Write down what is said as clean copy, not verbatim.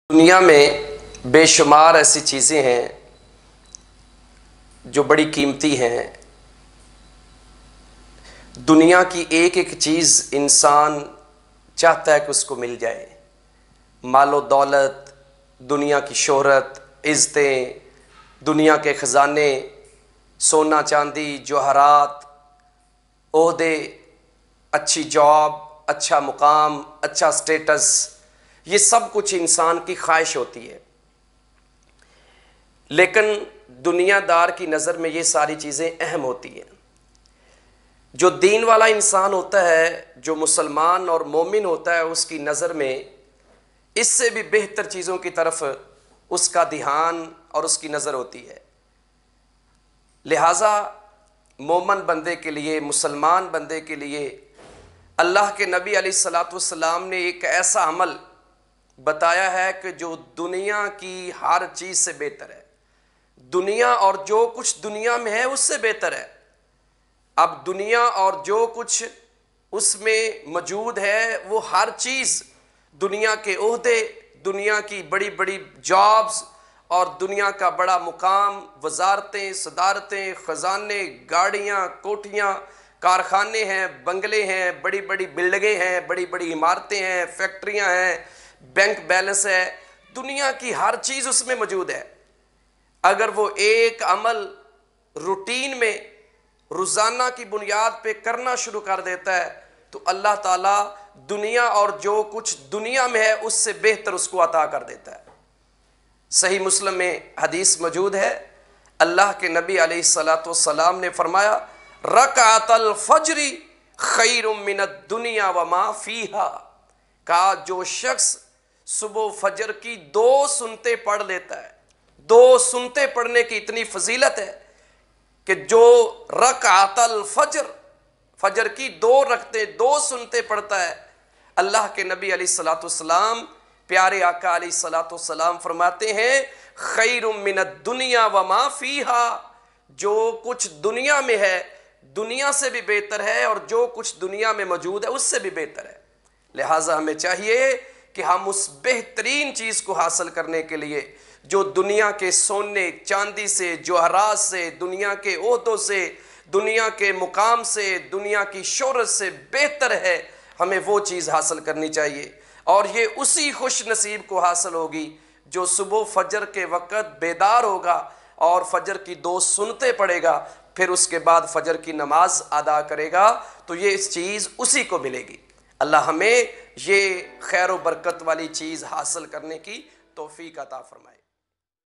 دنیا میں بے شمار ایسی چیزیں ہیں جو بڑی قیمتی ہیں۔ دنیا کی ایک ایک چیز انسان چاہتا ہے کہ اس کو مل جائے، مال و دولت، دنیا کی شہرت، عزتیں، دنیا کے خزانے، سونا چاندی، جوہرات، عہدے، اچھی جاب، اچھا مقام، اچھا سٹیٹس، یہ سب کچھ انسان کی خواہش ہوتی ہے۔ لیکن دنیا دار کی نظر میں یہ ساری چیزیں اہم ہوتی ہیں۔ جو دین والا انسان ہوتا ہے، جو مسلمان اور مومن ہوتا ہے، اس کی نظر میں اس سے بھی بہتر چیزوں کی طرف اس کا دھیان اور اس کی نظر ہوتی ہے۔ لہٰذا مومن بندے کے لیے، مسلمان بندے کے لیے اللہ کے نبی علیہ الصلاۃ والسلام نے ایک ایسا عمل بتایا ہے کہ جو دنیا کی ہر چیز سے بہتر ہے۔ دنیا اور جو کچھ دنیا میں ہے اس سے بہتر ہے۔ اب دنیا اور جو کچھ اس میں موجود ہے وہ ہر چیز، دنیا کے عہدے، دنیا کی بڑی بڑی جابز اور دنیا کا بڑا مقام، وزارتیں، صدارتیں، خزانے، گاڑیاں، کوٹھیاں، کارخانے ہیں، بنگلے ہیں، بڑی بڑی بلڈنگیں ہیں، بڑی بڑی عمارتیں ہیں، فیکٹریاں ہیں، بینک بیلنس ہے، دنیا کی ہر چیز اس میں موجود ہے۔ اگر وہ ایک عمل روٹین میں روزانہ کی بنیاد پہ کرنا شروع کر دیتا ہے تو اللہ تعالیٰ دنیا اور جو کچھ دنیا میں ہے اس سے بہتر اس کو عطا کر دیتا ہے۔ صحیح مسلم میں حدیث موجود ہے، اللہ کے نبی علیہ الصلاۃ والسلام نے فرمایا، رکعت الفجر خیر من الدنیا وما فیہا، کہا جو شخص صبح فجر کی 2 سنتے پڑھ لیتا ہے، 2 سنتے پڑھنے کی اتنی فضیلت ہے کہ جو رکعت الفجر، فجر کی 2 رکعتیں 2 سنتے پڑھتا ہے، اللہ کے نبی علیہ الصلاۃ والسلام، پیارے آقا علیہ الصلاۃ والسلام فرماتے ہیں، خیر من الدنیا وما فیہا، جو کچھ دنیا میں ہے دنیا سے بھی بہتر ہے اور جو کچھ دنیا میں موجود ہے اس سے بھی بہتر ہے۔ لہٰذا ہمیں چاہیے کہ ہم اس بہترین چیز کو حاصل کرنے کے لیے جو دنیا کے سونے چاندی سے، جوہرات سے، دنیا کے عہدوں سے، دنیا کے مقام سے، دنیا کی شہرت سے بہتر ہے، ہمیں وہ چیز حاصل کرنی چاہیے۔ اور یہ اسی خوش نصیب کو حاصل ہوگی جو صبح فجر کے وقت بیدار ہوگا اور فجر کی 2 سنتے پڑھے گا، پھر اس کے بعد فجر کی نماز ادا کرے گا، تو یہ اس چیز اسی کو ملے گی۔ اللہ ہمیں یہ خیر و برکت والی چیز حاصل کرنے کی توفیق عطا فرمائے۔